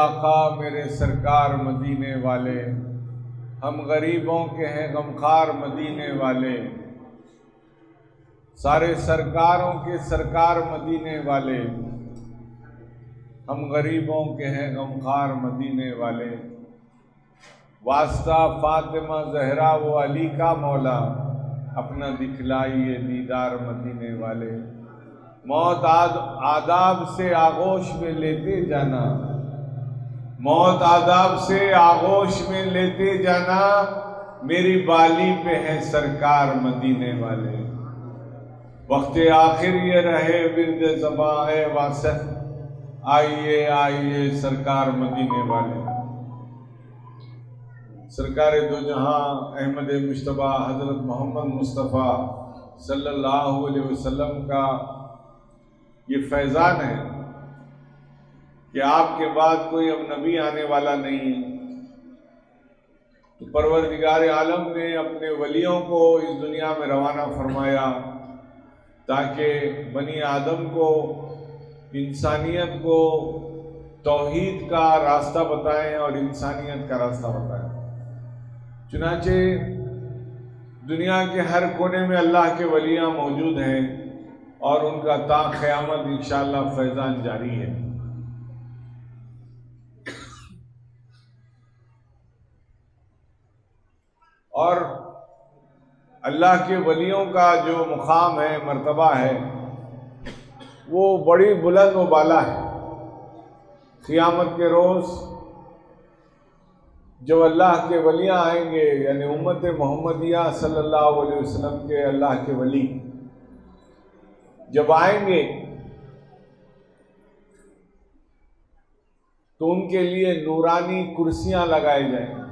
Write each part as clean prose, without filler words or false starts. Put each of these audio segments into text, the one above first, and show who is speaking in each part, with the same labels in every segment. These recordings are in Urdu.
Speaker 1: آقا میرے سرکار مدینے والے، ہم غریبوں کے ہیں غمخوار مدینے والے، سارے سرکاروں کے سرکار مدینے والے، ہم غریبوں کے ہیں غمخوار مدینے والے۔ واسطہ فاطمہ زہرا و علی کا مولا، اپنا دکھلائیے دیدار مدینے والے۔ موت آداب سے آغوش میں لیتے جانا، موت آداب سے آغوش میں لیتے جانا، میری بالی پہ ہے سرکار مدینے والے۔ وقت آخر یہ رہے ورد زباں اے واسع، آئیے آئیے سرکار مدینے والے۔ سرکار دو جہاں احمد مجتبیٰ حضرت محمد مصطفیٰ صلی اللہ علیہ وسلم کا یہ فیضان ہے کہ آپ کے بعد کوئی اب نبی آنے والا نہیں، تو پروردگار عالم نے اپنے ولیوں کو اس دنیا میں روانہ فرمایا تاکہ بنی آدم کو، انسانیت کو توحید کا راستہ بتائیں اور انسانیت کا راستہ بتائیں۔ چنانچہ دنیا کے ہر کونے میں اللہ کے ولیاں موجود ہیں اور ان کا تا قیامت انشاءاللہ فیضان جاری ہے۔ اور اللہ کے ولیوں کا جو مقام ہے، مرتبہ ہے، وہ بڑی بلند و بالا ہے۔ قیامت کے روز جب اللہ کے ولیاں آئیں گے، یعنی امت محمدیہ صلی اللہ علیہ وسلم کے اللہ کے ولی جب آئیں گے تو ان کے لیے نورانی کرسیاں لگائی جائیں گی،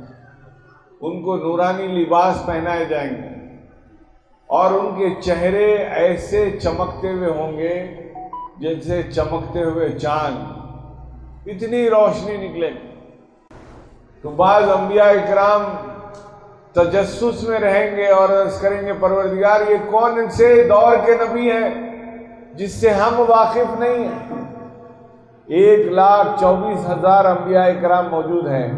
Speaker 1: ان کو نورانی لباس پہنائے جائیں گے، اور ان کے چہرے ایسے چمکتے ہوئے ہوں گے جیسے چمکتے ہوئے چاند، اتنی روشنی نکلے گی۔ تو بعض انبیاء اکرام تجسس میں رہیں گے اور عرض کریں گے پروردگار یہ کون سے دور کے نبی ہیں جس سے ہم واقف نہیں ہیں؟ 1,24,000 انبیاء اکرام موجود ہیں،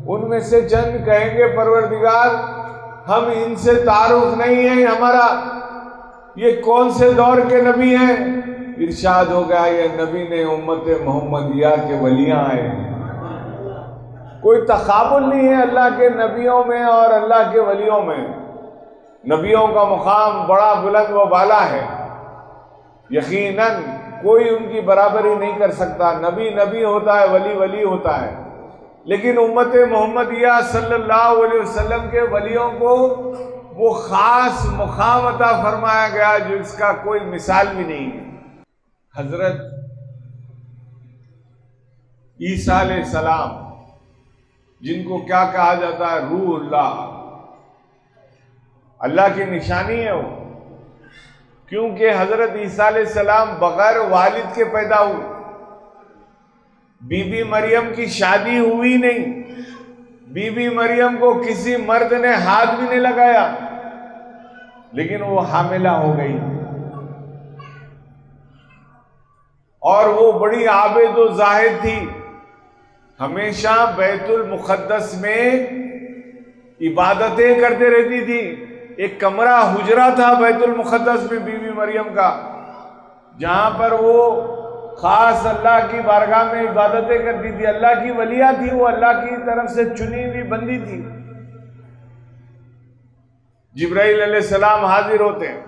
Speaker 1: ان میں سے چند کہیں گے پروردگار ہم ان سے تعارف نہیں ہے ہمارا، یہ کون سے دور کے نبی ہیں؟ ارشاد ہو گیا یہ نبی نے امت محمدیہ کے ولیاں آئے ہیں۔ کوئی تقابل نہیں ہے اللہ کے نبیوں میں اور اللہ کے ولیوں میں۔ نبیوں کا مقام بڑا بلند و بالا ہے، یقیناً کوئی ان کی برابری نہیں کر سکتا۔ نبی نبی ہوتا ہے، ولی ولی ہوتا ہے، لیکن امت محمدیہ صلی اللہ علیہ وسلم کے ولیوں کو وہ خاص مقام عطا فرمایا گیا جو اس کا کوئی مثال بھی نہیں ہے۔ حضرت عیسیٰ علیہ السلام جن کو کیا کہا جاتا ہے؟ روح اللہ، اللہ کی نشانی ہے وہ، کیونکہ حضرت عیسیٰ علیہ السلام بغیر والد کے پیدا ہوئے، بی بی مریم کی شادی ہوئی نہیں، بی بی مریم کو کسی مرد نے ہاتھ بھی نہیں لگایا، لیکن وہ حاملہ ہو گئی، اور وہ بڑی عابد و زاہد تھی، ہمیشہ بیت المقدس میں عبادتیں کرتے رہتی تھی۔ ایک کمرہ حجرہ تھا بیت المقدس میں بی بی مریم کا، جہاں پر وہ خاص اللہ کی بارگاہ میں عبادتیں کرتی تھی، اللہ کی ولیہ تھی، وہ اللہ کی طرف سے چنی ہوئی بندی تھی۔ جبرائیل علیہ السلام حاضر ہوتے ہیں،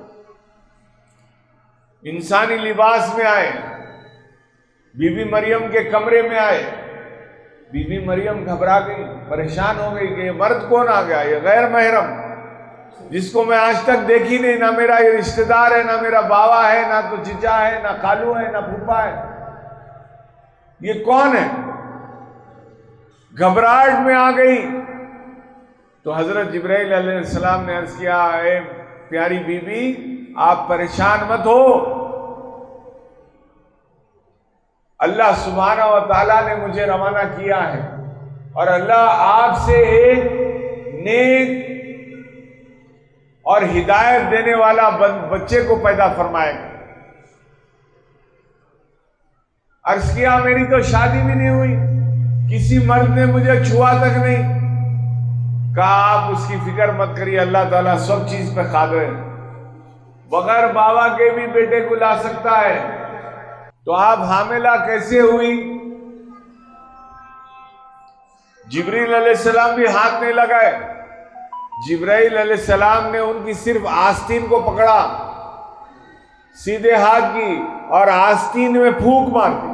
Speaker 1: انسانی لباس میں آئے، بی بی مریم کے کمرے میں آئے، بی بی مریم گھبرا گئی، پریشان ہو گئی کہ یہ مرد کون آ گیا، یہ غیر محرم جس کو میں آج تک دیکھی نہیں، نہ میرا یہ رشتہ دار ہے، نہ میرا باوا ہے، نہ تو چچا ہے، نہ خالو ہے، نہ پھوپھا ہے، یہ کون ہے؟ گھبراہٹ میں آ گئی تو حضرت جبرائیل علیہ السلام نے عرض کیا اے پیاری بی بی آپ پریشان مت ہو، اللہ سبحانہ و تعالیٰ نے مجھے روانہ کیا ہے اور اللہ آپ سے ایک نیک اور ہدایت دینے والا بچے کو پیدا فرمائے گا۔ عرض کیا میری تو شادی بھی نہیں ہوئی، کسی مرد نے مجھے چھوا تک نہیں. کہا آپ اس کی فکر مت کریے، اللہ تعالیٰ سب چیز پہ قادر ہے، بغیر بابا کے بھی بیٹے کو لا سکتا ہے. تو آپ حاملہ کیسے ہوئی؟ جبریل علیہ السلام بھی ہاتھ نہیں لگائے. جبرائیل علیہ السلام نے ان کی صرف آستین کو پکڑا، سیدھے ہاتھ کی، اور آستین میں پھونک مار دی.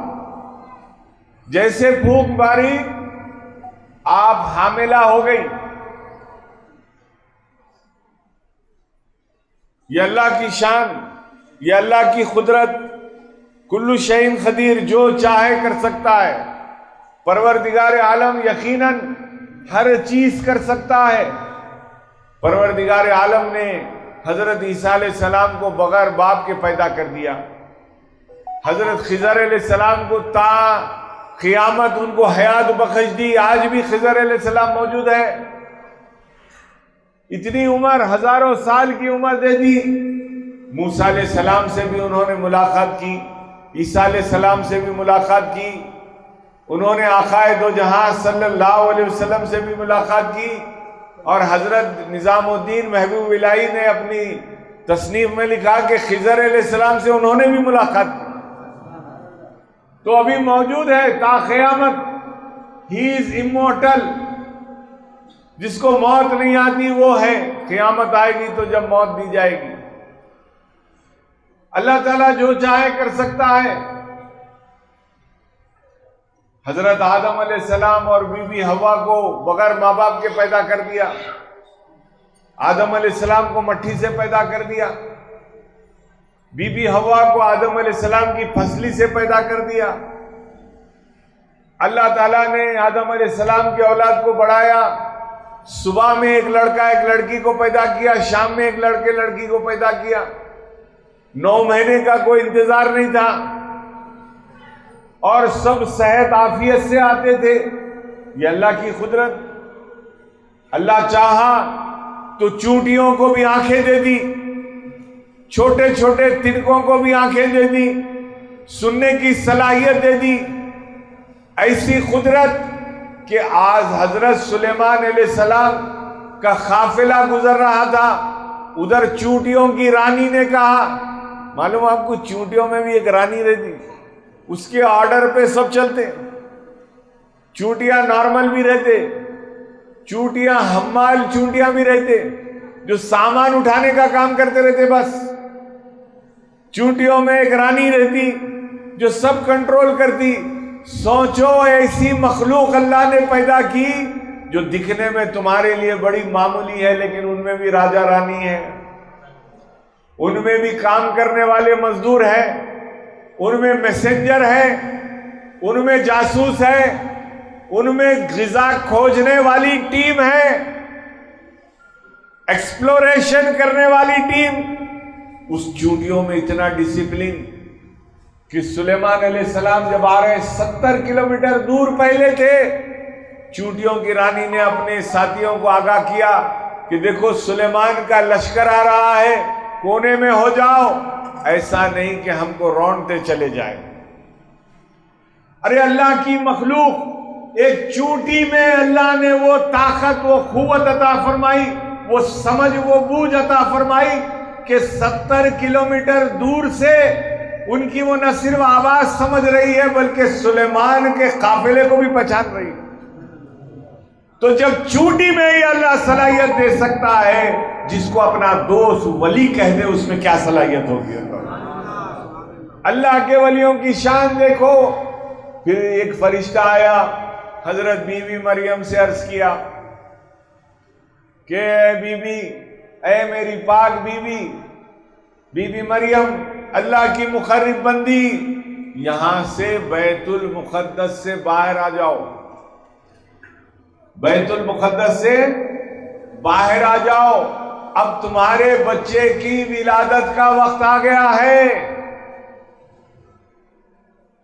Speaker 1: جیسے پھونک ماری آپ حاملہ ہو گئی. یہ اللہ کی شان، یہ اللہ کی قدرت. کل شیء قدیر، جو چاہے کر سکتا ہے. پروردگار عالم یقیناً ہر چیز کر سکتا ہے. پروردگار عالم نے حضرت عیسیٰ علیہ السلام کو بغیر باپ کے پیدا کر دیا. حضرت خضر علیہ السلام کو تا قیامت ان کو حیات بخش دی. آج بھی خضر علیہ السلام موجود ہے. اتنی عمر، ہزاروں سال کی عمر دے دی. موسیٰ علیہ السلام سے بھی انہوں نے ملاقات کی، عیسیٰ علیہ السلام سے بھی ملاقات کی. انہوں نے آقائے دو جہاں صلی اللہ علیہ وسلم سے بھی ملاقات کی. اور حضرت نظام الدین محبوب الہی نے اپنی تصنیف میں لکھا کہ خضر علیہ السلام سے انہوں نے بھی ملاقات کی. تو ابھی موجود ہے تا قیامت. ہی از امورٹل. جس کو موت نہیں آتی وہ ہے. قیامت آئے گی تو جب موت دی جائے گی. اللہ تعالیٰ جو چاہے کر سکتا ہے. حضرت آدم علیہ السلام اور بی بی حوا کو بغیر ماں باپ کے پیدا کر دیا. آدم علیہ السلام کو مٹی سے پیدا کر دیا. بی بی حوا کو آدم علیہ السلام کی پھسلی سے پیدا کر دیا. اللہ تعالیٰ نے آدم علیہ السلام کی اولاد کو بڑھایا. صبح میں ایک لڑکا ایک لڑکی کو پیدا کیا، شام میں ایک لڑکے لڑکی کو پیدا کیا. 9 مہینے کا کوئی انتظار نہیں تھا، اور سب صحت عافیت سے آتے تھے. یہ اللہ کی قدرت. اللہ چاہا تو چونٹیوں کو بھی آنکھیں دے دی، چھوٹے چھوٹے تنکوں کو بھی آنکھیں دے دی، سننے کی صلاحیت دے دی. ایسی قدرت کہ آج حضرت سلیمان علیہ السلام کا قافلہ گزر رہا تھا. ادھر چونٹیوں کی رانی نے کہا، معلوم آپ کو چونٹیوں میں بھی ایک رانی رہتی، اس کے آرڈر پہ سب چلتے. چونٹیاں نارمل بھی رہتے، چونٹیاں حمال چونٹیاں بھی رہتے، جو سامان اٹھانے کا کام کرتے رہتے. بس چونٹیوں میں ایک رانی رہتی جو سب کنٹرول کرتی. سوچو ایسی مخلوق اللہ نے پیدا کی جو دکھنے میں تمہارے لیے بڑی معمولی ہے، لیکن ان میں بھی راجا رانی ہے، ان میں بھی کام کرنے والے مزدور ہیں، ان میں میسنجر ہے، ان میں جاسوس ہے، ان میں غذا کھوجنے والی ٹیم ہے، ایکسپلوریشن کرنے والی ٹیم. اس چونٹیوں میں اتنا ڈسپلن کہ سلیمان علیہ السلام جب آ رہے 70 کلومیٹر دور پہلے تھے، چونٹیوں کی رانی نے اپنے ساتھیوں کو آگاہ کیا کہ دیکھو سلیمان کا لشکر آ رہا ہے، کونے میں ہو جاؤ. ایسا نہیں کہ ہم کو رونتے چلے جائیں. ارے اللہ کی مخلوق، ایک چونٹی میں اللہ نے وہ طاقت، وہ قوت عطا فرمائی، وہ سمجھ، وہ بوجھ عطا فرمائی کہ 70 کلومیٹر دور سے ان کی وہ نہ صرف آواز سمجھ رہی ہے بلکہ سلیمان کے قافلے کو بھی پہچان رہی ہے. تو جب چونٹی میں ہی اللہ صلاحیت دے سکتا ہے، جس کو اپنا دوست ولی کہہ دے اس میں کیا صلاحیت ہوگی. اللہ کے ولیوں کی شان دیکھو. پھر ایک فرشتہ آیا، حضرت بی بی مریم سے عرض کیا کہ اے بی بی، اے میری پاک بی بی، بی بی مریم، اللہ کی مقرب بندی، یہاں سے بیت المقدس سے باہر آ جاؤ. بیت المقدس سے باہر آ جاؤ. اب تمہارے بچے کی ولادت کا وقت آ گیا ہے.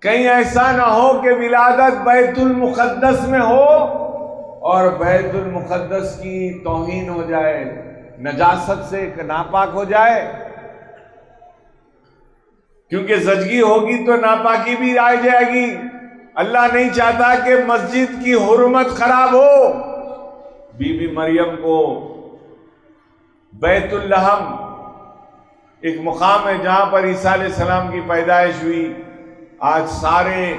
Speaker 1: کہیں ایسا نہ ہو کہ ولادت بیت المقدس میں ہو اور بیت المقدس کی توہین ہو جائے، نجاست سے ناپاک ہو جائے. کیونکہ زچگی ہوگی تو ناپاکی بھی آ جائے گی. اللہ نہیں چاہتا کہ مسجد کی حرمت خراب ہو۔ بی بی مریم کو بیت اللحم ایک مقام ہے جہاں پر عیسیٰ علیہ السلام کی پیدائش ہوئی، آج سارے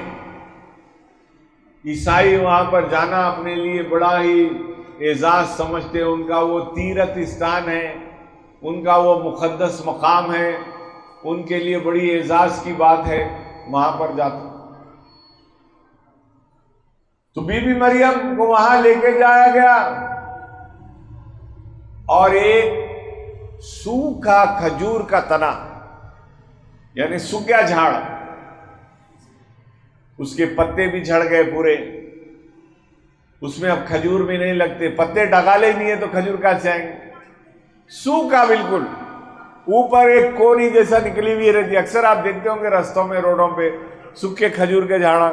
Speaker 1: عیسائی وہاں پر جانا اپنے لیے بڑا ہی اعزاز سمجھتے ہیں، ان کا وہ تیرتھ استان ہے، ان کا وہ مقدس مقام ہے، ان کے لیے بڑی اعزاز کی بات ہے وہاں پر جاتا۔ تو بی بی مریم کو وہاں لے کے جایا گیا اور ایک سوکھا کھجور کا تنا، یعنی سوکھ گیا جھاڑ، اس کے پتے بھی جھڑ گئے پورے، اس میں اب کھجور بھی نہیں لگتے، پتے ڈگالے ہی نہیں ہے تو کھجور کہاں سے آئیں گے؟ سوکھا بالکل، اوپر ایک کونی جیسا نکلی ہوئی رہتی۔ اکثر آپ دیکھتے ہوں گے رستوں میں، روڈوں پہ سوکھے کھجور کے جھاڑا،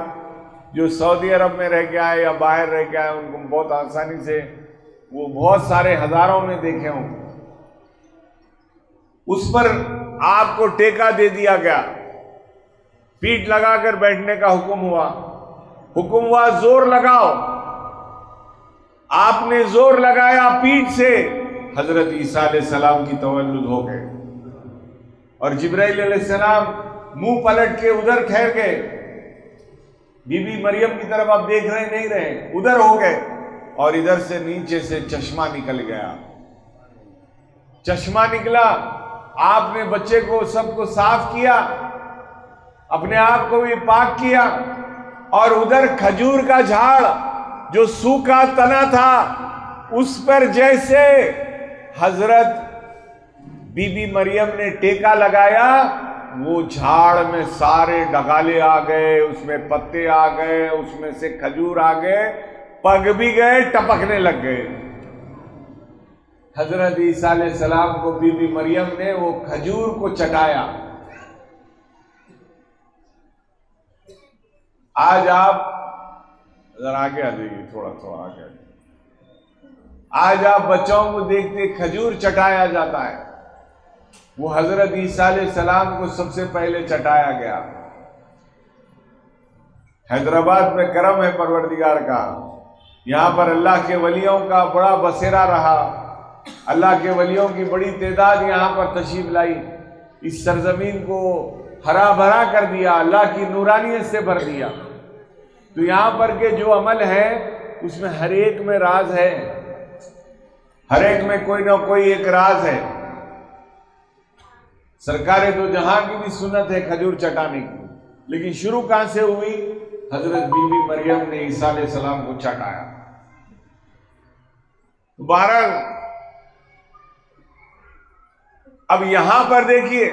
Speaker 1: جو سعودی عرب میں رہ کے آئے یا باہر رہ کے آئے ان کو بہت آسانی سے وہ بہت سارے ہزاروں میں دیکھے ہوں۔ اس پر آپ کو ٹیکا دے دیا گیا، پیٹ لگا کر بیٹھنے کا حکم ہوا زور لگاؤ، آپ نے زور لگایا پیٹ سے، حضرت عیسیٰ علیہ السلام کی تولد ہو گئے، اور جبرائیل علیہ السلام منہ پلٹ کے ادھر ٹھہر گئے، بی بی مریم کی طرف آپ دیکھ رہے نہیں رہے، ادھر ہو گئے، اور ادھر سے نیچے سے چشمہ نکل گیا، چشمہ نکلا، آپ نے بچے کو سب کو صاف کیا، اپنے آپ کو بھی پاک کیا، اور ادھر کھجور کا جھاڑ جو سوکھا تنا تھا اس پر جیسے حضرت بی بی مریم نے ٹیکا لگایا، وہ جھاڑ میں سارے ڈگالے آ گئے، اس میں پتے آ گئے، اس میں سے کھجور آ گئے، پک بھی گئے، ٹپکنے لگ گئے۔ حضرت عیسیٰ علیہ السلام کو بی بی مریم نے وہ کھجور کو چٹایا۔ آج آپ ذرا آگے آ جائیے، تھوڑا آگے آ جائیے، آج آپ بچوں کو دیکھتے کھجور چٹایا جاتا ہے، وہ حضرت عیسیٰ علیہ السلام کو سب سے پہلے چٹایا گیا۔ حیدرآباد میں کرم ہے پروردگار کا، یہاں پر اللہ کے ولیوں کا بڑا بسیرا رہا، اللہ کے ولیوں کی بڑی تعداد یہاں پر تشریف لائی، اس سرزمین کو ہرا بھرا کر دیا، اللہ کی نورانیت سے بھر دیا۔ تو یہاں پر کے جو عمل ہے اس میں ہر ایک میں راز ہے، ہر ایک میں کوئی نہ کوئی ایک راز ہے۔ سرکار دو جہاں کی بھی سنت ہے کھجور چٹانے کی، لیکن شروع کہاں سے ہوئی؟ حضرت بی بی مریم نے عیسیٰ علیہ السلام کو چٹایا۔ بہرحال اب یہاں پر دیکھیے،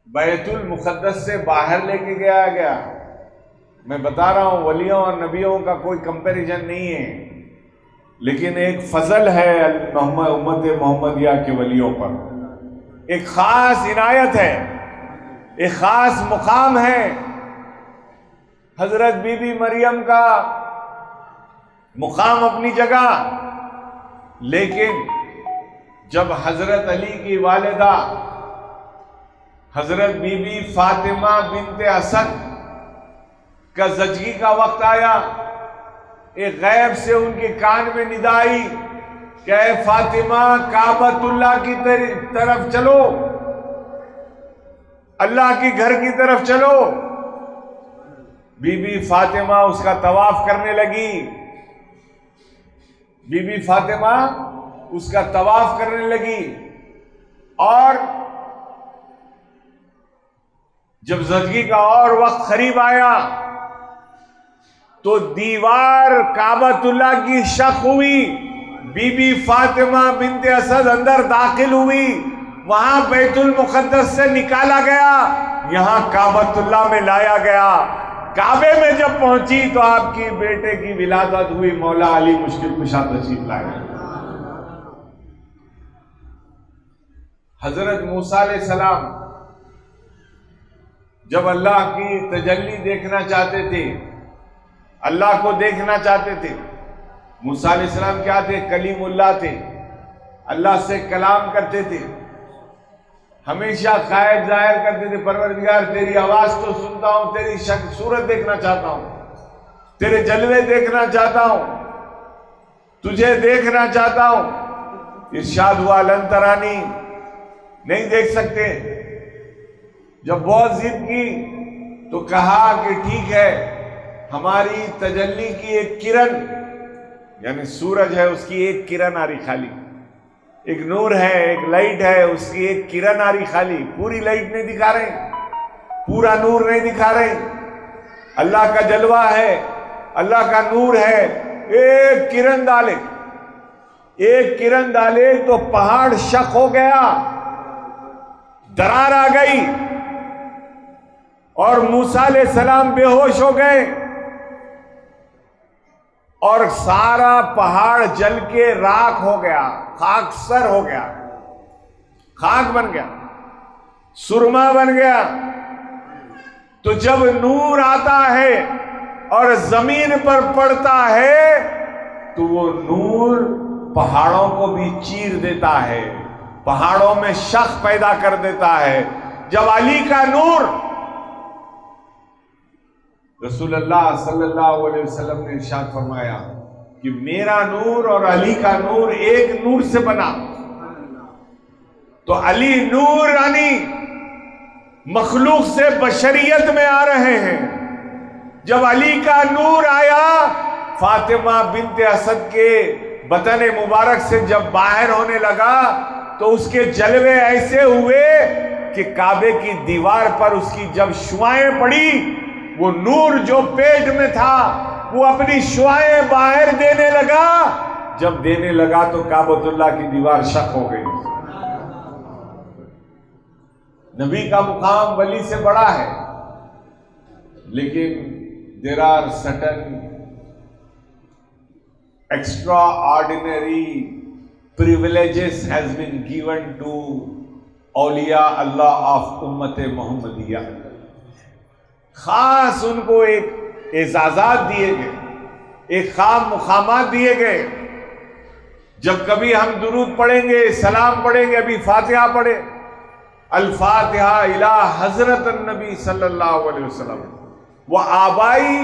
Speaker 1: بیت المقدس سے باہر لے کے گیا، میں بتا رہا ہوں ولیوں اور نبیوں کا کوئی کمپیریزن نہیں ہے، لیکن ایک فضل ہے امت محمدیہ کے ولیوں پر، ایک خاص عنایت ہے، ایک خاص مقام ہے۔ حضرت بی بی مریم کا مقام اپنی جگہ، لیکن جب حضرت علی کی والدہ حضرت بی بی فاطمہ بنت اسد کا زچگی کا وقت آیا، ایک غیب سے ان کے کان میں ندا آئی کہ اے فاطمہ کعبۃ اللہ کی طرف چلو، اللہ کی گھر کی طرف چلو۔ بی بی فاطمہ اس کا طواف کرنے لگی، بی بی فاطمہ اس کا طواف کرنے لگی، اور جب زچگی کا اور وقت قریب آیا تو دیوار کعبۃ اللہ کی شق ہوئی، بی بی فاطمہ بنت اسد اندر داخل ہوئی، وہاں بیت المقدس سے نکالا گیا، یہاں کعبۃ اللہ میں لایا گیا۔ کعبے میں جب پہنچی تو آپ کی بیٹے کی ولادت ہوئی، مولا علی مشکل کشا تشریف لائے۔ حضرت موسیٰ علیہ السلام جب اللہ کی تجلی دیکھنا چاہتے تھے، اللہ کو دیکھنا چاہتے تھے، موسیٰ علیہ السلام کیا تھے؟ کلیم اللہ تھے، اللہ سے کلام کرتے تھے۔ ہمیشہ خواہش ظاہر کرتے تھے پروردگار تیری آواز تو سنتا ہوں، تیری شکل صورت دیکھنا چاہتا ہوں، تیرے جلوے دیکھنا چاہتا ہوں، تجھے دیکھنا چاہتا ہوں۔ ارشاد ہوا لن ترانی، نہیں دیکھ سکتے۔ جب بہت ضد کی تو کہا کہ ٹھیک ہے، ہماری تجلی کی ایک کرن، یعنی سورج ہے اس کی ایک کرن آ رہی خالی، ایک نور ہے، ایک لائٹ ہے، اس کی ایک کرن آ رہی خالی، پوری لائٹ نہیں دکھا رہے، پورا نور نہیں دکھا رہے، اللہ کا جلوہ ہے، اللہ کا نور ہے، ایک کرن ڈالے، ایک کرن ڈالے تو پہاڑ شق ہو گیا، درار آ گئی، اور موسیٰ علیہ السلام بے ہوش ہو گئے، اور سارا پہاڑ جل کے راکھ ہو گیا، خاک سر ہو گیا، خاک بن گیا، سرما بن گیا۔ تو جب نور آتا ہے اور زمین پر پڑتا ہے تو وہ نور پہاڑوں کو بھی چیر دیتا ہے، پہاڑوں میں شق پیدا کر دیتا ہے۔ جب علی کا نور، رسول اللہ صلی اللہ علیہ وسلم نے ارشاد فرمایا کہ میرا نور اور علی کا نور ایک نور سے بنا، تو علی نور یعنی مخلوق سے بشریت میں آ رہے ہیں۔ جب علی کا نور آیا، فاطمہ بنت اسد کے بطن مبارک سے جب باہر ہونے لگا تو اس کے جلوے ایسے ہوئے کہ کعبے کی دیوار پر اس کی جب شعاعیں پڑی، وہ نور جو پیٹ میں تھا وہ اپنی شعاعیں باہر دینے لگا، جب دینے لگا تو کعبۃ اللہ کی دیوار شق ہو گئی۔ نبی کا مقام ولی سے بڑا ہے، لیکن there are certain extraordinary privileges has been given to اولیاء اللہ of امت محمدیہ۔ خاص ان کو ایک اعزازات دیے گئے، ایک خام مقامات دیے گئے۔ جب کبھی ہم درود پڑھیں گے، سلام پڑھیں گے، ابھی فاتحہ پڑھیں، الفاتحہ الی حضرت النبی صلی اللہ علیہ وسلم وآبائی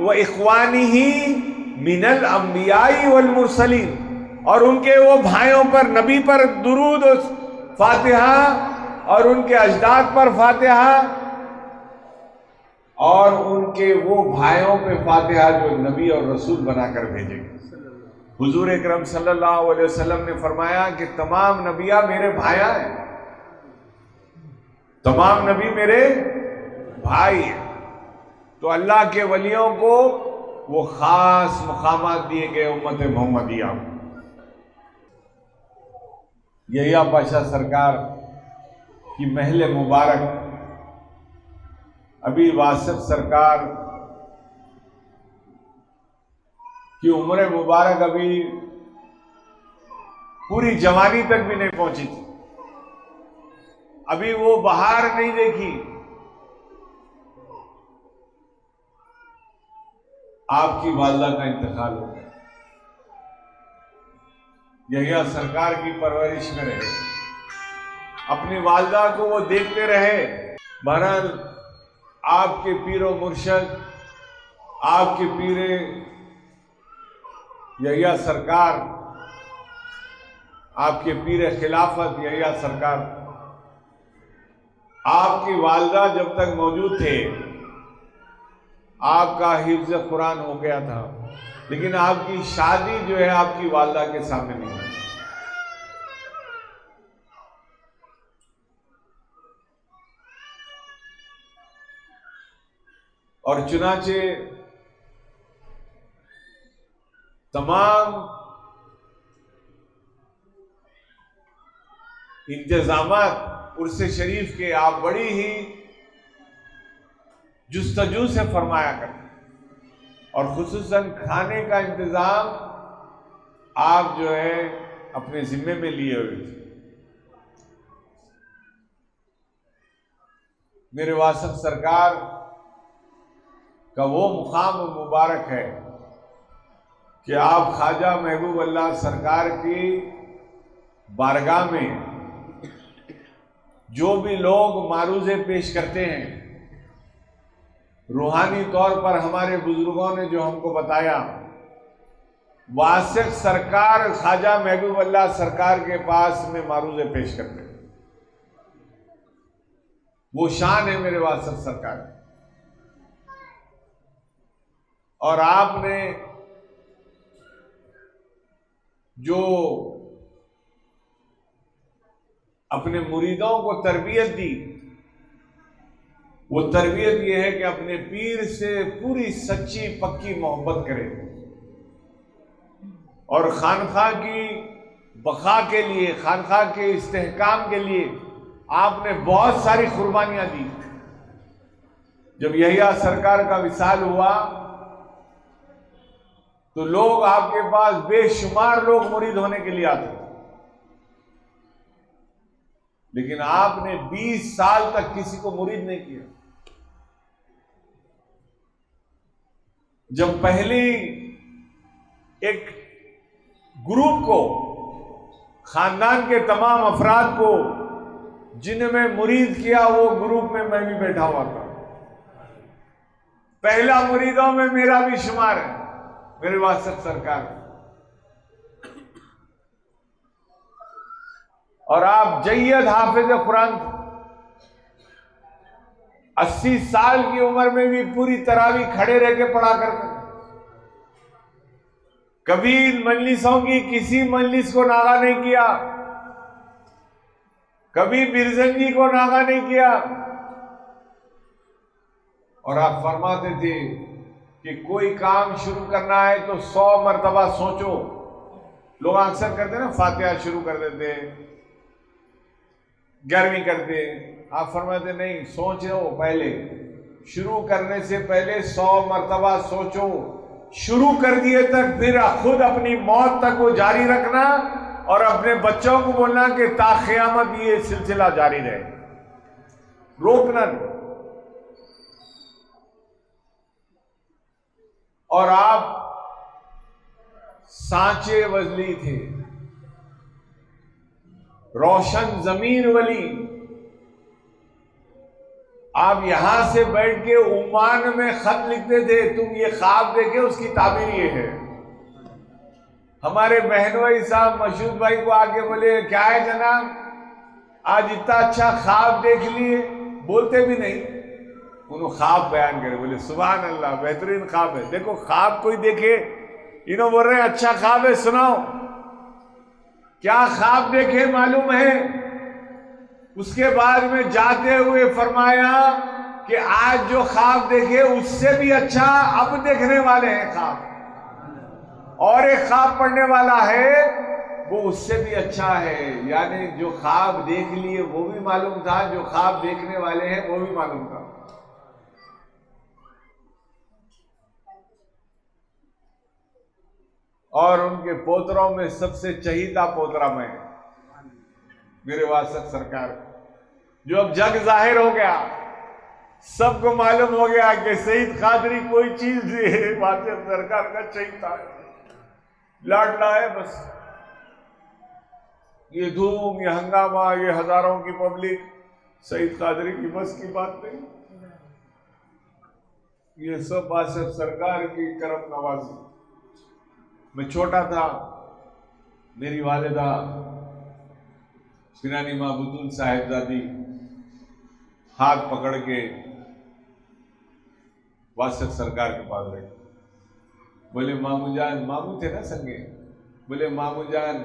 Speaker 1: واخوانہ من الانبیاء والمرسلین، اور ان کے وہ بھائیوں پر، نبی پر درود و فاتحہ، اور ان کے اجداد پر فاتحہ، اور ان کے وہ بھائیوں پہ فاتحہ جو نبی اور رسول بنا کر بھیجے گے۔ حضور اکرم صلی اللہ علیہ وسلم نے فرمایا کہ تمام نبیاں میرے بھائیاں ہیں، تمام نبی میرے بھائی ہیں۔ تو اللہ کے ولیوں کو وہ خاص مقامات دیے گئے امت محمدیہ۔ یحییٰ پاشا سرکار کی محل مبارک، ابھی واصف سرکار کی عمر مبارک ابھی پوری جوانی تک بھی نہیں پہنچی تھی، ابھی وہ بہار نہیں دیکھی، آپ کی والدہ کا انتقال ہو گیا۔ یحییٰ سرکار کی پرورش میں رہے، اپنی والدہ کو وہ دیکھتے رہے۔ بہرحال آپ کے پیر و مرشد، آپ کے پیر یحییٰ سرکار، آپ کے پیر خلافت یحییٰ سرکار، آپ کی والدہ جب تک موجود تھے آپ کا حفظ قرآن ہو گیا تھا، لیکن آپ کی شادی جو ہے آپ کی والدہ کے سامنے نہیں ہوئی۔ اور چنانچہ تمام انتظامات عرس شریف کے آپ بڑی ہی جستجو سے فرمایا کرتے، اور خصوصاً کھانے کا انتظام آپ جو ہے اپنے ذمے میں لیے ہوئے تھے۔ میرے واصف سرکار کا وہ مقام مبارک ہے کہ آپ خواجہ محبوب اللہ سرکار کی بارگاہ میں جو بھی لوگ معروضے پیش کرتے ہیں، روحانی طور پر ہمارے بزرگوں نے جو ہم کو بتایا، واسق سرکار خواجہ محبوب اللہ سرکار کے پاس میں معروضے پیش کرتے ہیں، وہ شان ہے میرے واسق سرکار۔ اور آپ نے جو اپنے مریدوں کو تربیت دی، وہ تربیت یہ ہے کہ اپنے پیر سے پوری سچی پکی محبت کرے، اور خانقاہ کی بقا کے لیے، خانقاہ کے استحکام کے لیے آپ نے بہت ساری قربانیاں دی۔ جب یحییٰ سرکار کا وصال ہوا تو لوگ آپ کے پاس بے شمار لوگ مرید ہونے کے لیے آتے، لیکن آپ نے 20 سال تک کسی کو مرید نہیں کیا۔ جب پہلی ایک گروپ کو، خاندان کے تمام افراد کو جن میں مرید کیا، وہ گروپ میں میں بھی بیٹھا ہوا تھا۔ پہلا مریدوں میں میرا بھی شمار ہے، میرے واسق سرکار۔ اور آپ جید حافظ قرآن، 80 سال کی عمر میں بھی پوری تراویح کھڑے رہ کے پڑھا کرتے، کبھی مجلسوں کی کسی مجلس کو ناغہ نہیں کیا، کبھی برزنجی کو ناغہ نہیں کیا۔ اور آپ فرماتے تھے کہ کوئی کام شروع کرنا ہے تو 100 مرتبہ سوچو۔ لوگ اکثر کرتے نا، فاتحہ شروع کر دیتے، 11ویں کرتے، آپ فرماتے نہیں، سوچو پہلے، شروع کرنے سے پہلے 100 مرتبہ سوچو، شروع کر دیے تک پھر خود اپنی موت تک وہ جاری رکھنا، اور اپنے بچوں کو بولنا کہ تا قیامت یہ سلسلہ جاری رہے، روکنا نہیں۔ اور آپ سانچے وزلی تھے، روشن ضمیر ولی۔ آپ یہاں سے بیٹھ کے عمان میں خط لکھتے تھے، تم یہ خواب دیکھے، اس کی تعبیر یہ ہے۔ ہمارے بہن بھائی صاحب مشہود بھائی کو آگے بولے، کیا ہے جناب، آج اتنا اچھا خواب دیکھ لیے، بولتے بھی نہیں، انہوں خواب بیان کرے، بولے سبحان اللہ، بہترین خواب ہے۔ دیکھو خواب کوئی دیکھے، انہوں بول رہے ہیں اچھا خواب ہے، سناؤ کیا خواب دیکھے معلوم ہے؟ اس کے بعد میں جاتے ہوئے فرمایا کہ آج جو خواب دیکھے اس سے بھی اچھا اب دیکھنے والے ہیں خواب، اور ایک خواب پڑھنے والا ہے وہ اس سے بھی اچھا ہے۔ یعنی جو خواب دیکھ لیے وہ بھی معلوم تھا، جو خواب دیکھنے والے ہیں وہ بھی معلوم تھا۔ اور ان کے پوتروں میں سب سے چہیتا پوترا میں، میرے واسق سرکار، جو اب جگ ظاہر ہو گیا، سب کو معلوم ہو گیا کہ سید قادری کوئی چیز نہیں ہے، واسق سرکار کا چہیتا ہے، لاڈلا ہے بس۔ یہ دھوم، یہ ہنگامہ، یہ ہزاروں کی پبلک سید قادری کی بس کی بات نہیں، یہ سب واسق سرکار کی کرم نوازی۔ میں چھوٹا تھا، میری والدہ سینانی معبودون صاحبزادی ہاتھ پکڑ کے واسق سرکار کے پاس گئے، بولے مامو جان، مامو تھے نا سنگے، بولے مامو جان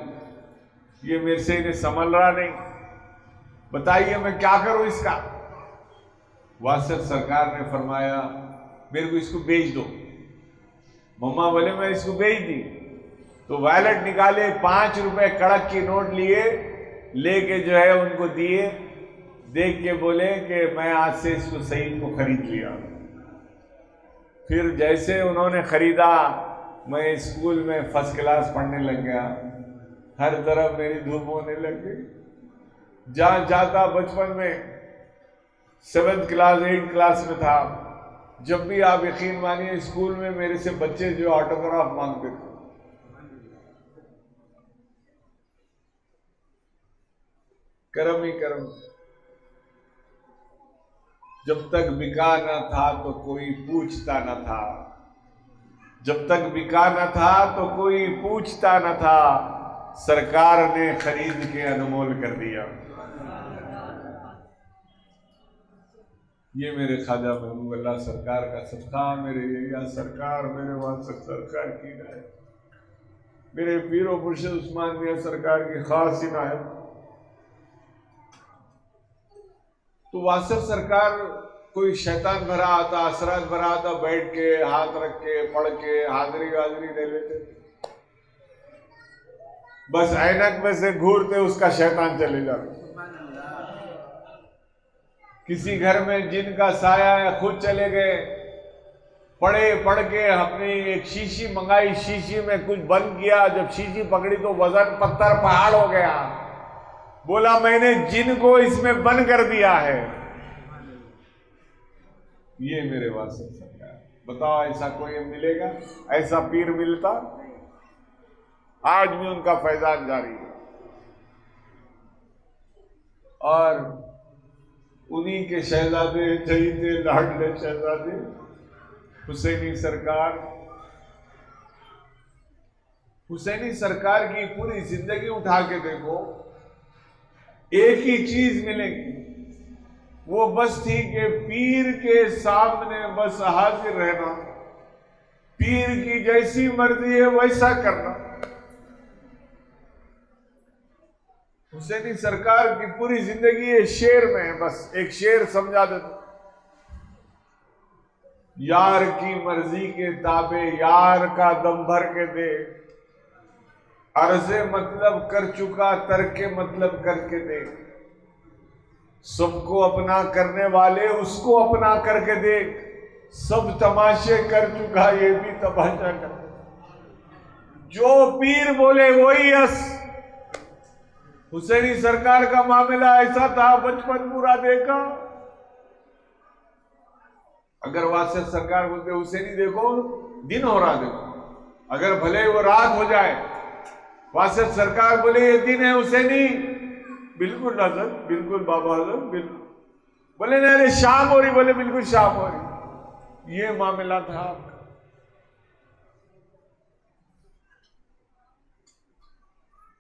Speaker 1: یہ میرے سے انہیں سنبھل رہا نہیں، بتائیے میں کیا کروں اس کا؟ واسق سرکار نے فرمایا میرے کو اس کو بیچ دو۔ مما بولے میں اس کو بیچ دی، تو ویلٹ نکالے، 5 روپے کڑک کی نوٹ لیے، لے کے جو ہے ان کو دیے، دیکھ کے بولے کہ میں آج سے اس کو سعید کو خرید لیا۔ پھر جیسے انہوں نے خریدا، میں اسکول میں فرسٹ کلاس پڑھنے لگ گیا، ہر طرف میری دھوم ہونے لگ گئی۔ جہاں جاتا بچپن میں 7th کلاس 8th کلاس میں تھا، جب بھی آپ یقین مانیے اسکول میں میرے سے بچے جو آٹوگراف مانگتے تھے، کرم ہی کرم۔ جب تک بکا نہ تھا تو کوئی پوچھتا نہ تھا، جب تک بکا نہ تھا تو کوئی پوچھتا نہ تھا، سرکار نے خرید کے انمول کر دیا۔ یہ میرے خواجہ محبوب اللہ سرکار کا صدقہ، میرے یا سرکار، میرے واسط سرکار کی عنایت، میرے پیر و مرشد عثمان میاں سرکار کی خاص عنایت۔ تو واسط سرکار کوئی شیطان بھرا آتا، اثرات بھرا آتا، بیٹھ کے ہاتھ رکھ کے پڑھ کے حاضری لے لیتے، بس اینک میں سے گھورتے اس کا شیطان چلے جاتا۔ کسی گھر میں جن کا سایہ ہے خود چلے گئے، پڑھ کے اپنی ایک شیشی منگائی، شیشی میں کچھ بند کیا، جب شیشی پکڑی تو وزن پتھر پہاڑ ہو گیا، بولا میں نے جن کو اس میں بند کر دیا ہے۔ یہ میرے واسطے سرکار، بتاؤ ایسا کوئی ملے گا؟ ایسا پیر ملتا؟ آج بھی ان کا فیضان جاری ہے۔ اور انہی کے شہزادے تھے لاڈلے شہزادے حسینی سرکار۔ حسینی سرکار کی پوری زندگی اٹھا کے دیکھو، ایک ہی چیز ملے گی، وہ بس تھی کہ پیر کے سامنے بس حاضر رہنا، پیر کی جیسی مرضی ہے ویسا کرنا۔ حسینی سرکار کی پوری زندگی ایک شعر میں ہے، بس ایک شعر سمجھا دیتا، یار کی مرضی کے تابع یار کا دم بھر کے دے، عرض مطلب کر چکا ترک مطلب کر کے دے، سب کو اپنا کرنے والے اس کو اپنا کر کے دے، سب تماشے کر چکا یہ بھی تماشا کر دے، جو پیر بولے وہی یس۔ حسینی سرکار کا معاملہ ایسا تھا، بچپن پورا دیکھا۔ اگر واسط سرکار بولتے حسینی دیکھو دن ہو رہا دیکھو، اگر بھلے وہ رات ہو جائے، واسط سرکار بولے یہ دن ہے حسینی، بالکل حضرت، بالکل بابا حضرت، بالکل، بولے نہیں شام ہو رہی، بولے بالکل شام ہو رہی۔ یہ معاملہ تھا آپ کا۔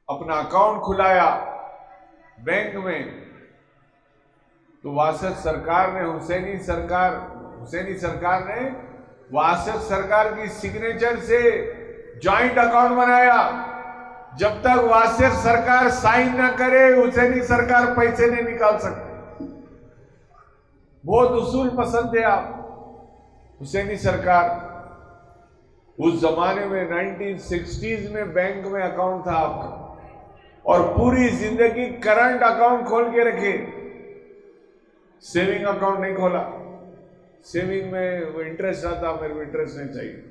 Speaker 1: اپنا اکاؤنٹ کھلایا بینک میں تو واسط سرکار نے حسینی سرکار نے واسط سرکار کی سگنیچر سے جوائنٹ اکاؤنٹ بنایا۔ جب تک واسط سرکار سائن نہ کرے حسینی سرکار پیسے نہیں نکال سکتے۔ بہت اصول پسند تھے آپ حسینی سرکار۔ اس زمانے میں 1960s میں بینک میں اکاؤنٹ تھا آپ کا، اور پوری زندگی کرنٹ اکاؤنٹ کھول کے رکھے، سیونگ اکاؤنٹ نہیں کھولا۔ سیونگ میں وہ انٹرسٹ آتا، میرے کو انٹرسٹ نہیں چاہیے،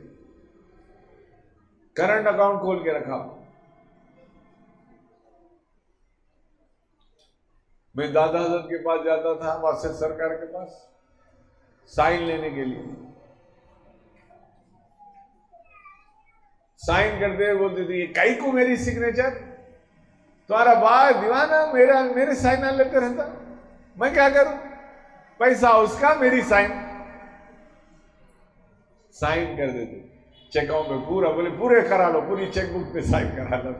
Speaker 1: کرنٹ اکاؤنٹ کھول کے رکھا۔ میں دادا حضرت کے پاس جاتا تھا، واسط سرکار کے پاس سائن لینے کے لیے، سائن کرتے بولتے تھے یہ کئی کو میری سگنیچر، تمہارا بات دیوانہ میرے سائن نہ لیتے رہتا، میں کیا کروں، پیسہ اس کا میری سائن کر دیتے چیکوں پہ پورا، بولے پورے کرا لو، پوری چیک بک پہ سائن کرا لو،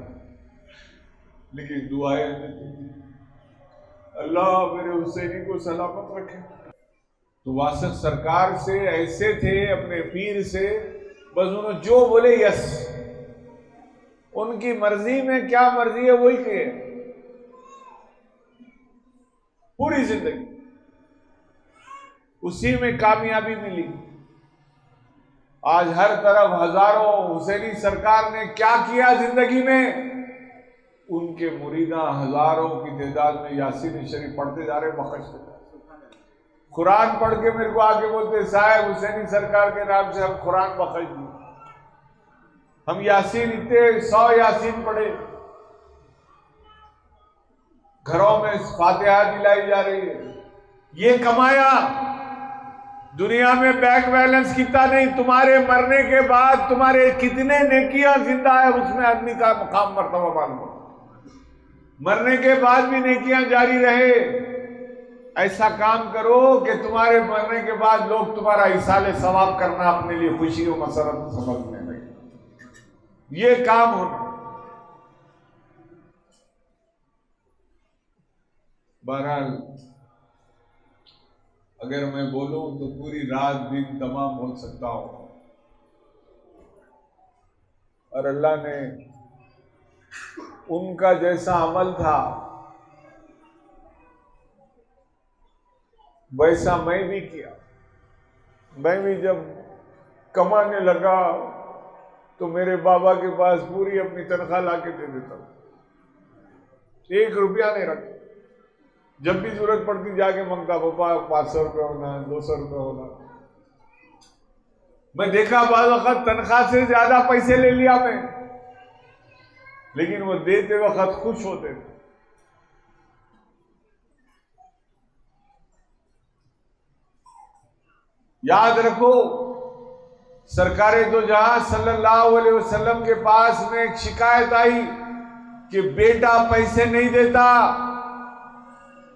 Speaker 1: لیکن دعائیں دیتے اللہ میرے حسینی کو سلامت رکھے۔ تو واسط سرکار سے ایسے تھے، اپنے پیر سے بس انہوں جو بولے یس، ان کی مرضی میں کیا مرضی ہے وہی کہ پوری زندگی اسی میں کامیابی ملی۔ آج ہر طرف ہزاروں، حسینی سرکار نے کیا کیا زندگی میں، ان کے مریداں ہزاروں کی تعداد میں یاسین شریف پڑھتے جا رہے، بخشتے جا رہے، قرآن پڑھ کے میرے کو آگے بولتے صاحب حسینی سرکار کے نام سے ہم قرآن بخش دیے، ہم یاسین اتنے 100 یاسین پڑھے، گھروں میں فاتحہ دلائی جا رہی ہے۔ یہ کمایا، دنیا میں بینک بیلنس کتنا نہیں، تمہارے مرنے کے بعد تمہارے کتنے نیکیاں زندہ ہے اس میں آدمی کا مقام مرتبہ معلوم ہو، مرنے کے بعد بھی نیکیاں جاری رہے، ایسا کام کرو کہ تمہارے مرنے کے بعد لوگ تمہارا ایصال ثواب کرنا اپنے لیے خوشی و مسرت سمجھنے لگے۔ یہ کام ہونا۔ بہرحال اگر میں بولوں تو پوری رات دن تمام بول سکتا ہوں، اور اللہ نے ان کا جیسا عمل تھا ویسا میں بھی کیا۔ میں بھی جب کمانے لگا تو میرے بابا کے پاس پوری اپنی تنخواہ لا کے دے دیتا ہوں، 1 روپیہ نہیں رکھتا۔ جب بھی ضرورت پڑتی جا کے مانگتا، پاپا 500 روپے ہونا، 200 روپے ہونا۔ میں دیکھا بعض وقت تنخواہ سے زیادہ پیسے لے لیا میں، لیکن وہ دیتے وقت خوش ہوتے تھے۔ یاد رکھو، سرکار دو جہاں صلی اللہ علیہ وسلم کے پاس میں ایک شکایت آئی کہ بیٹا پیسے نہیں دیتا۔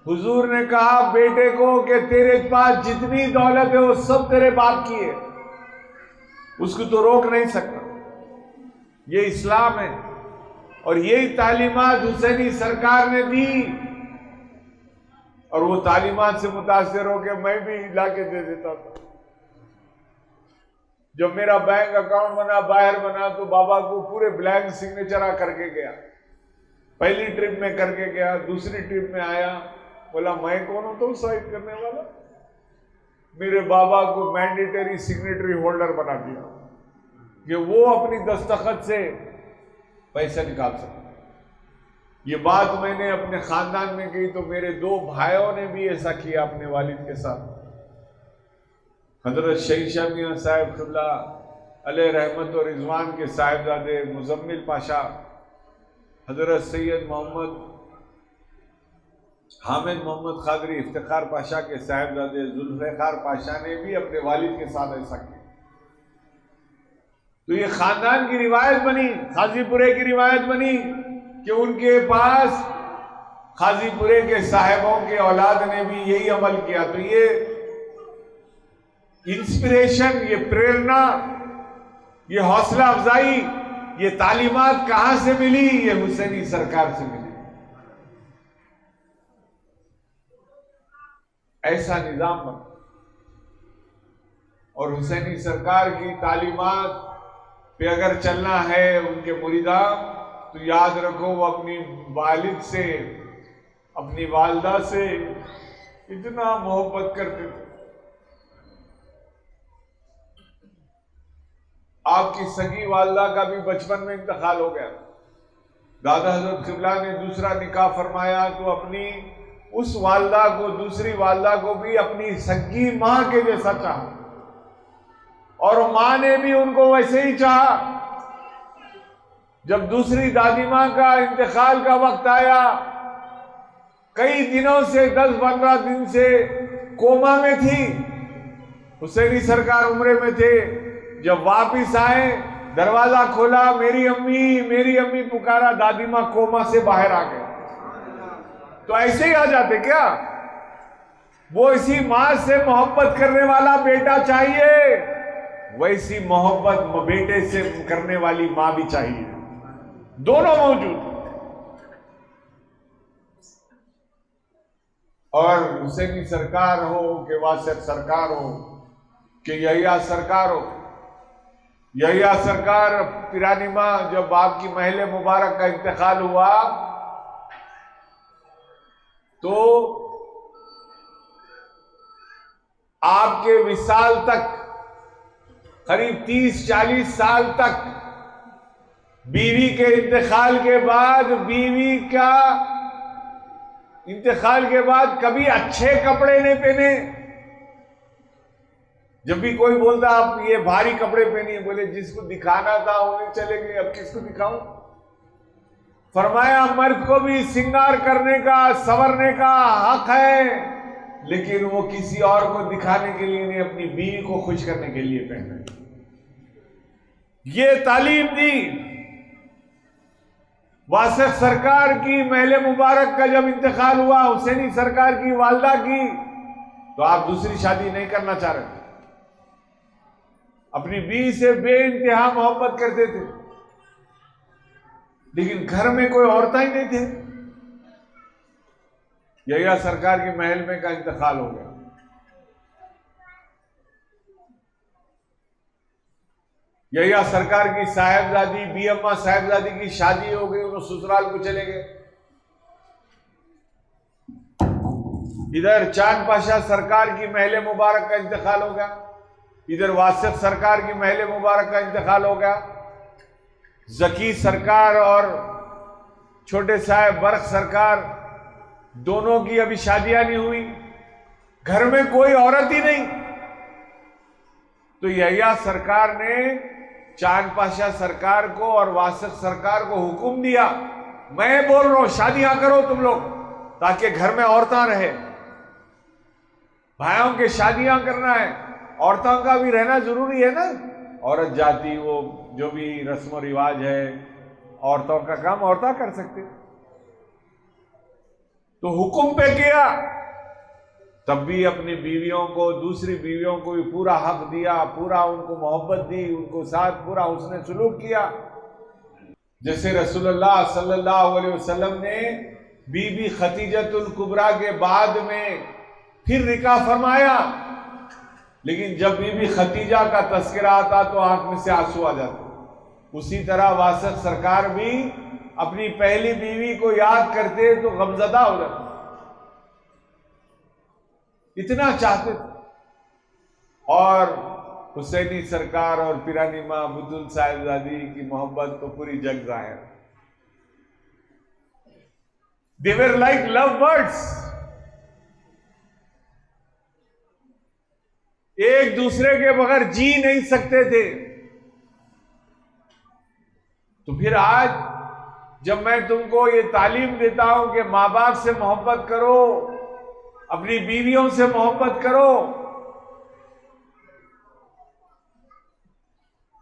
Speaker 1: حضور نے کہا بیٹے کو کہ تیرے پاس جتنی دولت ہے وہ سب تیرے باپ کی ہے، اس کو تو روک نہیں سکتا۔ یہ اسلام ہے، اور یہی تعلیمات حسینی سرکار نے دی، اور وہ تعلیمات سے متاثر ہو کے میں بھی لا کے دے دیتا تھا۔ جب میرا بینک اکاؤنٹ بنا، باہر بنا، تو بابا کو پورے بلینک سگنیچر کر کے گیا۔ پہلی ٹرپ میں کر کے گیا، دوسری ٹرپ میں آیا، بولا میں کون ہوں تو سائن کرنے والا؟ میرے بابا کو مینڈیٹری سگنیٹری ہولڈر بنا دیا کہ وہ اپنی دستخط سے پیسہ نکال سکتے۔ یہ بات میں نے اپنے خاندان میں کی تو میرے 2 بھائیوں نے بھی ایسا کیا اپنے والد کے ساتھ۔ حضرت شہنشاہ میاں صاحب قبلہ علیہ رحمت و رضوان کے صاحبزادے مزمل پاشا، حضرت سید محمد حامد محمد قادری افتخار پاشا کے صاحبزادے ذوالفقار پاشا نے بھی اپنے والد کے ساتھ ایسا کیا۔ تو یہ خاندان کی روایت بنی، قاضی پورے کی روایت بنی کہ ان کے پاس قاضی پورے کے صاحبوں کے اولاد نے بھی یہی عمل کیا۔ تو یہ انسپریشن، یہ پریرنا، یہ حوصلہ افزائی، یہ تعلیمات کہاں سے ملی؟ یہ حسینی سرکار سے ملی۔ ایسا نظام بنا، اور حسینی سرکار کی تعلیمات پہ اگر چلنا ہے ان کے مریدان، تو یاد رکھو وہ اپنی والد سے، اپنی والدہ سے اتنا محبت کرتے تھے۔ آپ کی سگی والدہ کا بھی بچپن میں انتقال ہو گیا۔ دادا حضرت قبلہ نے دوسرا نکاح فرمایا تو اپنی اس والدہ کو، دوسری والدہ کو بھی اپنی سگی ماں کے جیسا چاہا، اور ماں نے بھی ان کو ویسے ہی چاہا۔ جب دوسری دادی ماں کا انتقال کا وقت آیا، کئی دنوں سے 10-15 دن سے کوما میں تھی، حسینی سرکار عمرے میں تھے۔ جب واپس آئے، دروازہ کھولا، میری امی پکارا، دادی ماں کوما سے باہر آ گئے۔ تو ایسے ہی آ جاتے کیا؟ وہ اسی ماں سے محبت کرنے والا بیٹا چاہیے، ویسی محبت بیٹے سے کرنے والی ماں بھی چاہیے، دونوں موجود۔ اور حسینی سرکار ہو کہ واسط سرکار ہو کہ یحییٰ سرکار ہو، یحییٰ سرکار پیرانی ماں، جب آپ کی محل مبارک کا انتقال ہوا تو آپ کے وصال تک قریب 30-40 سال تک، بیوی کے انتقال کے بعد، بیوی کا انتقال کے بعد کبھی اچھے کپڑے نہیں پہنے۔ جب بھی کوئی بولتا آپ یہ بھاری کپڑے پہنیے، بولے جس کو دکھانا تھا انہیں چلے گئے، اب کس کو دکھاؤں؟ فرمایا مرد کو بھی سنگار کرنے کا، سنورنے کا حق ہے، لیکن وہ کسی اور کو دکھانے کے لیے نہیں، اپنی بیوی کو خوش کرنے کے لیے پہنے۔ یہ تعلیم دی۔ واسق سرکار کی محل مبارک کا جب انتقال ہوا حسینی سرکار کی والدہ کی، تو آپ دوسری شادی نہیں کرنا چاہ رہے تھے، اپنی بیوی سے بے انتہا محبت کرتے تھے، لیکن گھر میں کوئی عورتیں ہی نہیں تھے۔ یحییٰ سرکار کے محل میں کا انتقال ہو گیا۔ یحییٰ سرکار کی صاحبزادی بی اما صاحبزادی کی شادی ہو گئی، وہ سسرال کو چلے گئے۔ ادھر چاند پاشا سرکار کی محل مبارک کا انتقال ہو گیا، ادھر واسق سرکار کی محل مبارک کا انتقال ہو گیا۔ ذکی سرکار اور چھوٹے صاحب برق سرکار دونوں کی ابھی شادیاں نہیں ہوئی، گھر میں کوئی عورت ہی نہیں۔ تو یحییٰ سرکار نے چاند پاشا سرکار کو اور واسق سرکار کو حکم دیا، میں بول رہا ہوں شادیاں کرو تم لوگ، تاکہ گھر میں عورتیں رہے۔ بھائیوں کے شادیاں کرنا ہے، عورتوں کا بھی رہنا ضروری ہے نا۔ عورت جاتی، وہ جو بھی رسم و رواج ہے، عورتوں کا کام عورتیں کر سکتے، تو حکم پہ کیا۔ تب بھی اپنی بیویوں کو، دوسری بیویوں کو بھی پورا حق دیا، پورا ان کو محبت دی، ان کو ساتھ پورا حسن سلوک کیا۔ جیسے رسول اللہ صلی اللہ علیہ وسلم نے بی بی خدیجۃ الکبریٰ کے بعد میں پھر نکاح فرمایا، لیکن جب بی بی خدیجہ کا تذکرہ آتا تو آنکھ میں سے آنسو آ جاتے۔ اسی طرح واسق سرکار بھی اپنی پہلی بیوی کو یاد کرتے تو غمزدہ ہو جاتے، اتنا چاہتے تھے۔ اور حسینی سرکار اور پیرانی ماں بطول صاحبزادی کی محبت تو پوری جگ ظاہر۔ They were like love birds، ایک دوسرے کے بغیر جی نہیں سکتے تھے۔ تو پھر آج جب میں تم کو یہ تعلیم دیتا ہوں کہ ماں باپ سے محبت کرو، اپنی بیویوں سے محبت کرو،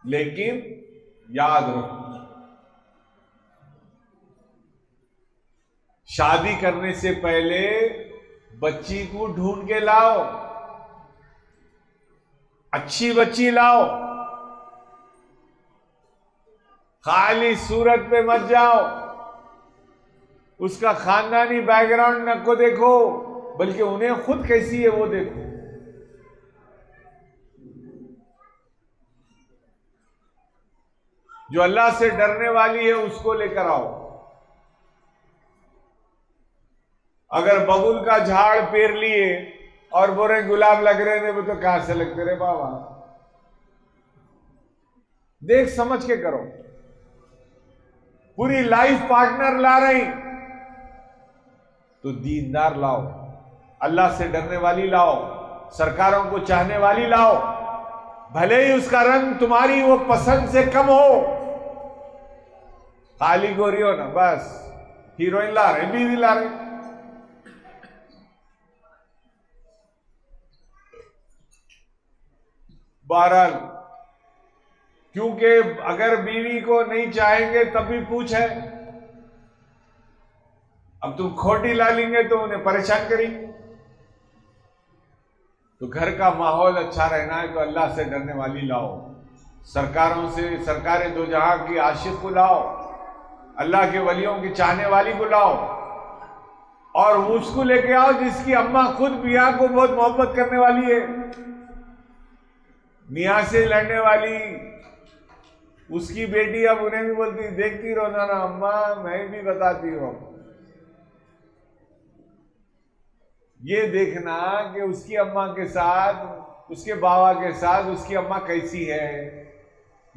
Speaker 1: لیکن یاد رکھو شادی کرنے سے پہلے بچی کو ڈھونڈ کے لاؤ، اچھی بچی لاؤ، خالی صورت پہ مت جاؤ، اس کا خاندانی بیک گراؤنڈ نہ کو دیکھو، بلکہ انہیں خود کیسی ہے وہ دیکھو۔ جو اللہ سے ڈرنے والی ہے اس کو لے کر آؤ۔ اگر ببول کا جھاڑ پیر لیے اور بورے گلاب لگ رہے تھے، وہ تو کہاں سے لگتے رہے بابا؟ دیکھ سمجھ کے کرو۔ پوری لائف پارٹنر لا رہی تو دیندار لاؤ، اللہ سے ڈرنے والی لاؤ، سرکاروں کو چاہنے والی لاؤ، بھلے ہی اس کا رنگ تمہاری وہ پسند سے کم ہو، خالی گوری ہو نا، بس ہیروئن لا رہے، بیوی لا رہے۔ بہرحال کیونکہ اگر بیوی کو نہیں چاہیں گے تب بھی پوچھیں، اب تم کھوٹی لا لیں گے تو انہیں پریشان کریں۔ تو گھر کا ماحول اچھا رہنا ہے تو اللہ سے ڈرنے والی لاؤ، سرکاروں سے، سرکار دو جہاں کی عاشق کو لاؤ، اللہ کے ولیوں کی چاہنے والی کو لاؤ، اور اس کو لے کے آؤ جس کی اماں خود میاں کو بہت محبت کرنے والی ہے، میاں سے لڑنے والی۔ اس کی بیٹی اب انہیں بھی بولتی، دیکھتی روزانہ اماں میں بھی بتاتی ہوں۔ یہ دیکھنا کہ اس کی اماں کے ساتھ، اس کے بابا کے ساتھ اس کی اماں کیسی ہے۔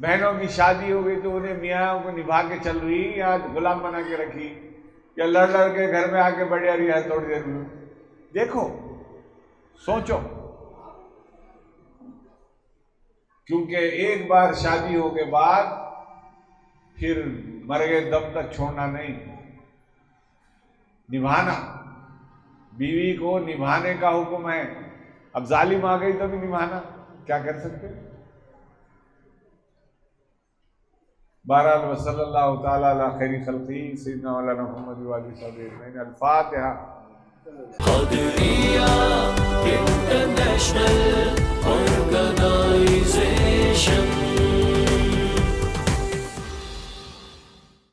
Speaker 1: بہنوں کی شادی ہو گئی تو انہیں میاں کو نبھا کے چل رہی یا غلام بنا کے رکھی، یا لڑ لڑ کے گھر میں آ کے بڑھیا رہی ہے تھوڑی دیر میں۔ دیکھو، سوچو، کیونکہ ایک بار شادی ہو کے بعد پھر مرے دم تک چھوڑنا نہیں، نبھانا، بیوی کو نبھانے کا حکم ہے۔ اب ظالم آ گئی تو بھی نبھانا، کیا کر سکتے؟ بہرحال وصلی اللہ تعالیٰ علی خیر خلقی سیدنا مولانا محمد وعلی صاحب اجمعین. الفاتحہ.
Speaker 2: قادریہ انٹرنیشنل آرگنائزیشن.